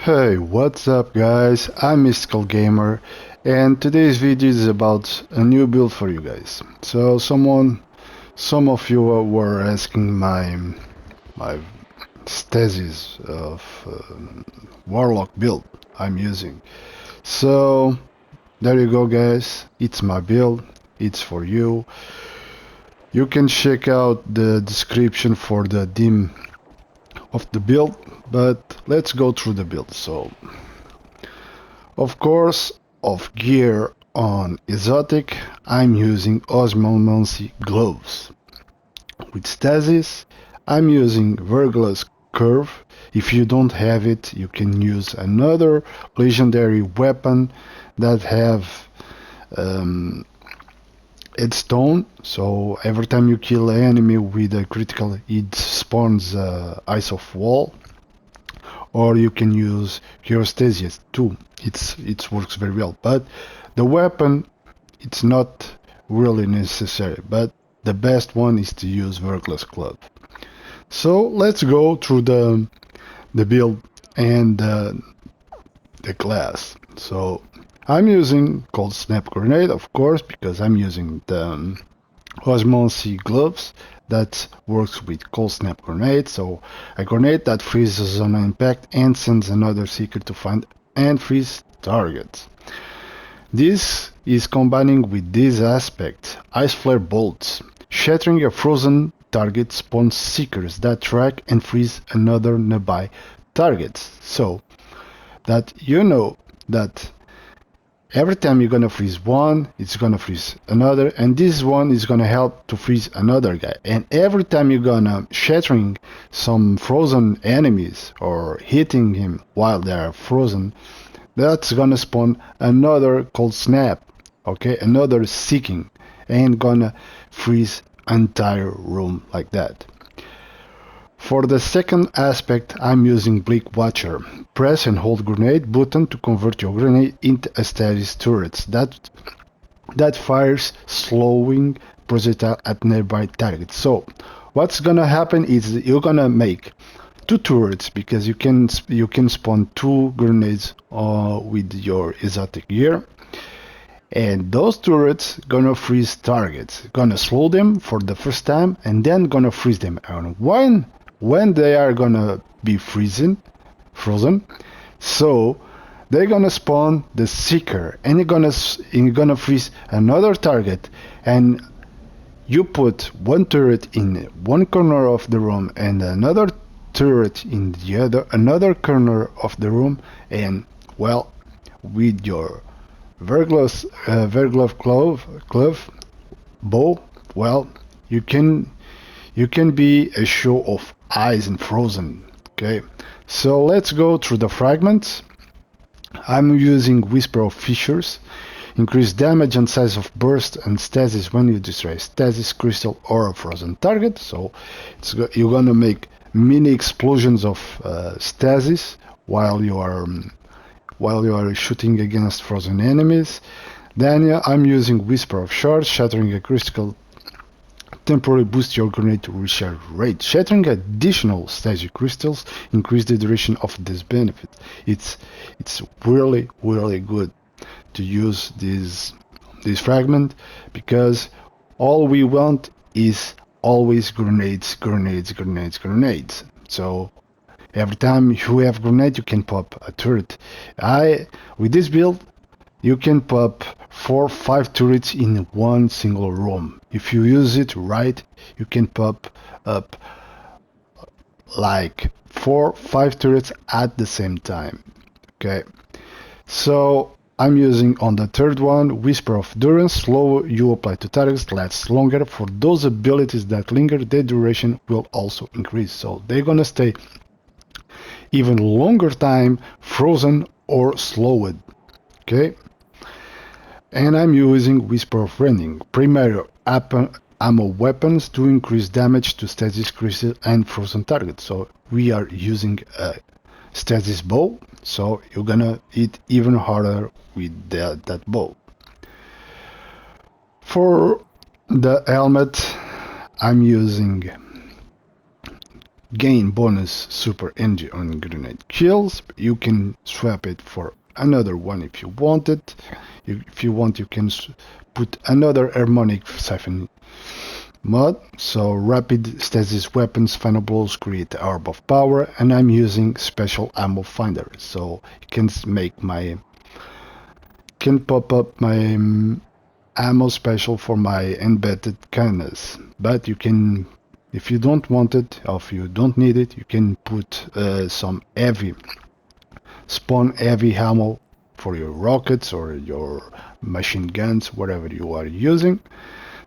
Hey, what's up guys? I'm Mystical Gamer and today's video is about a new build for you guys. Some of you were asking my stasis of Warlock build I'm using. So there you go guys, it's my build, it's for you. You can check out the description for the theme of the build, but let's go through the build. So of course, of gear on exotic, I'm using Osmomancy gloves. With stasis, I'm using Verglas curve. If you don't have it, you can use another legendary weapon that have headstone. So every time you kill an enemy with a critical, it spawns Ice of Wall. Or you can use Hierostasis too. It works very well, but the weapon it's not really necessary. But the best one is to use Verglas Club. So let's go through the build and the class. So I'm using Cold Snap Grenade, of course, because I'm using the Osmomancy gloves that works with Cold Snap Grenade. So a grenade that freezes on impact and sends another seeker to find and freeze targets. This is combining with this aspect, Ice Flare Bolts. Shattering a frozen target spawns seekers that track and freeze another nearby targets. So that you know that every time you're gonna freeze one, it's gonna freeze another, and this one is gonna help to freeze another guy. And every time you're gonna shattering some frozen enemies or hitting him while they are frozen, that's gonna spawn another cold snap, okay, another seeking, and gonna freeze entire room like that. For the second aspect, I'm using Bleak Watcher. Press and hold grenade button to convert your grenade into a stasis turret that fires slowing projectile at nearby targets. So what's gonna happen is you're gonna make two turrets because you can spawn two grenades with your exotic gear. And those turrets gonna freeze targets, gonna slow them for the first time and then gonna freeze them. And when they are gonna be frozen, so they're gonna spawn the seeker and you're gonna freeze another target, and you put one turret in one corner of the room and another turret in the another corner of the room, and well, with your Verglove glove bow, well, you can be a show of eyes and frozen. Okay, so let's go through the fragments. I'm using Whisper of Fissures. Increase damage and size of burst and stasis when you destroy stasis, crystal, or a frozen target. So you're gonna make mini explosions of stasis while you are shooting against frozen enemies. Then I'm using Whisper of Shards, shattering a critical temporarily boost your grenade to recharge rate. Shattering additional stasis crystals increase the duration of this benefit. It's really good to use this fragment because all we want is always grenades. So every time you have grenade, you can pop a turret. With this build, you can pop 4-5 turrets in one single room. If you use it right, you can pop up like 4-5 turrets at the same time. Okay, so I'm using on the third one Whisper of Durance. Slow you apply to targets lasts longer. For those abilities that linger, their duration will also increase, so they're gonna stay even longer time frozen or slowed. Okay, and I'm using Whisper of Rending. Primary ammo weapons to increase damage to stasis crystal and frozen targets. So we are using a stasis bow, so you're gonna hit even harder with that bow. For the helmet, I'm using gain bonus super energy on grenade kills. You can swap it for another one if you want it. If you want, you can put another harmonic siphon mod. So rapid stasis weapons, final blows create orb of power, and I'm using special ammo finder, so you can make my pop up my ammo special for my embedded cannons. But you can, if you don't want it or if you don't need it, you can put some heavy ammo for your rockets or your machine guns, whatever you are using.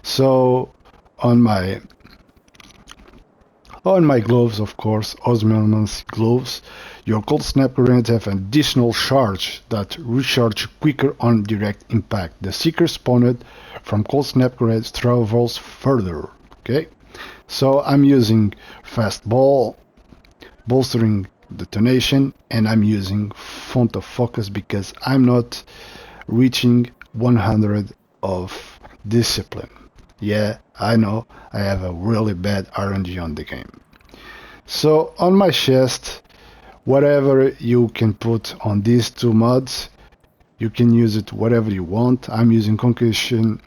So on my gloves, of course, Osman's gloves, your cold snap grenades have an additional charge that recharge quicker on direct impact. The seeker spawned from cold snap grenades travels further. Okay, so I'm using fast ball, bolstering detonation, and I'm using font of focus because I'm not reaching 100 of discipline. Yeah, I know I have a really bad RNG on the game. So on my chest, whatever you can put on these two mods, you can use it whatever you want. I'm using concussive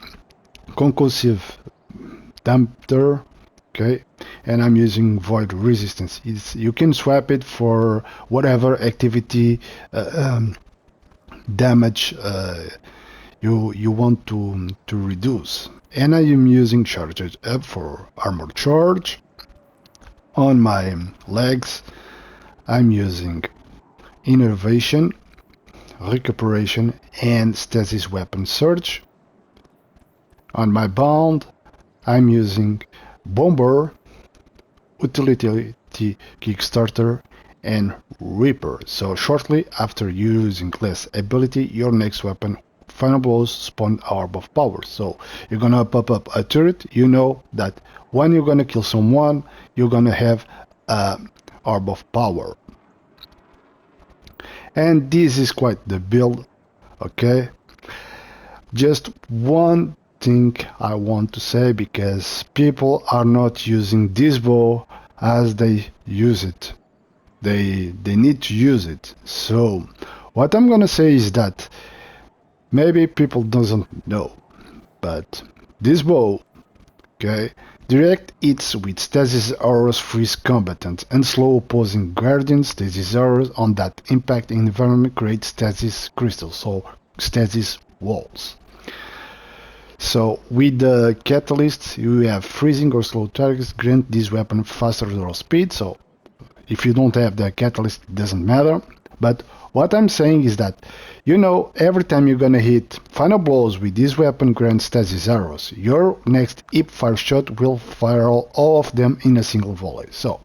damper, okay, and I'm using void resistance. You can swap it for whatever activity damage you want to reduce. And I am using charges up for armor charge. On my legs, I'm using innervation, recuperation, and stasis weapon surge. On my bound, I'm using bomber, utility kickstarter, and reaper. So shortly after using less ability, your next weapon final blows spawn orb of power. So you're gonna pop up a turret. You know that when you're gonna kill someone, you're gonna have orb of power. And this is quite the build. Okay, just one thing I want to say, because people are not using this bow as they use it. They need to use it. So what I'm gonna say is that maybe people doesn't know, but this bow, okay, direct hits with stasis arrows freeze combatants and slow opposing guardians. Stasis arrows on that impact environment create stasis crystals, so stasis walls. So with the catalyst, you have freezing or slow targets grant this weapon faster draw speed. So if you don't have the catalyst, it doesn't matter. But what I'm saying is that, you know, every time you're gonna hit final blows with this weapon grant stasis arrows, your next hip fire shot will fire all of them in a single volley. So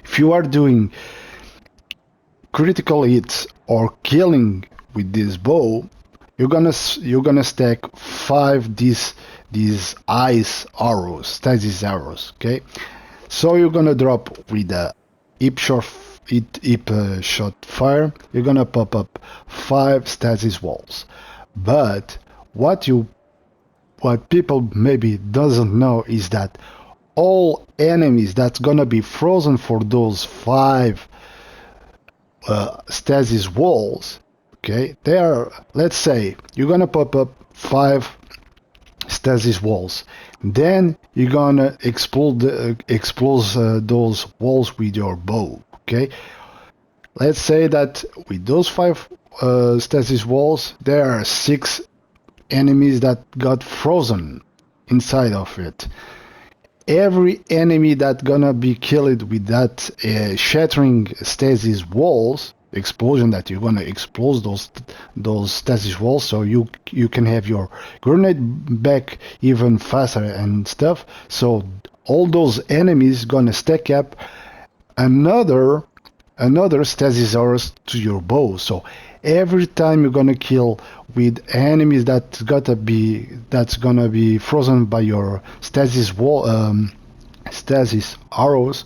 if you are doing critical hits or killing with this bow, you're gonna stack 5 these ice arrows, stasis arrows. Okay, so you're gonna drop with a hip shot fire. You're gonna pop up 5 stasis walls. But what people maybe doesn't know is that all enemies that's gonna be frozen for those 5 stasis walls, okay, they are, let's say you're gonna pop up 5 stasis walls, then you're gonna explode those walls with your bow. Okay, let's say that with those 5 stasis walls, there are 6 enemies that got frozen inside of it. Every enemy that gonna be killed with that shattering stasis walls explosion, that you're gonna explode those stasis walls, so you can have your grenade back even faster and stuff. So all those enemies gonna stack up another stasis arrows to your bow. So every time you're gonna kill with enemies that's gonna be frozen by your stasis wall, stasis arrows,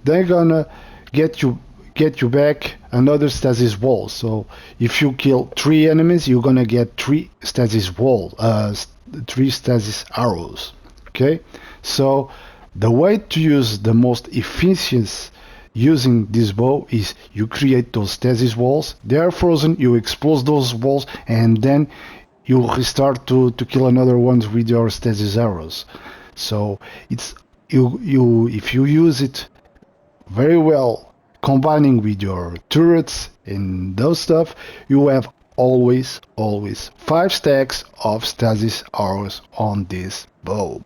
they're gonna get you back another stasis wall. So if you kill 3 enemies, you're gonna get 3 stasis 3 stasis arrows. Okay, so The way to use the most efficient using this bow is you create those stasis walls. They are frozen, you explode those walls, and then you restart to kill another ones with your stasis arrows. So it's you if you use it very well, combining with your turrets and those stuff, you have always 5 stacks of stasis arrows on this bow.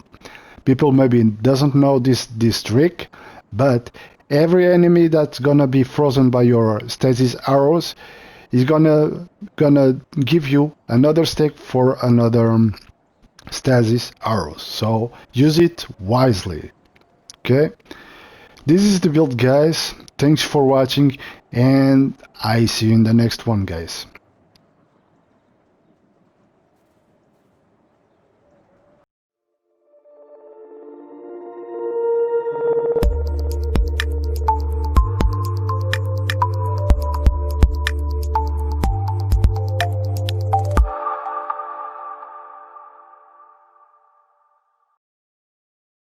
People maybe doesn't know this trick, but every enemy that's gonna be frozen by your stasis arrows is gonna give you another stack for another stasis arrows. So use it wisely. Okay, this is the build, guys. Thanks for watching, and I see you in the next one, guys.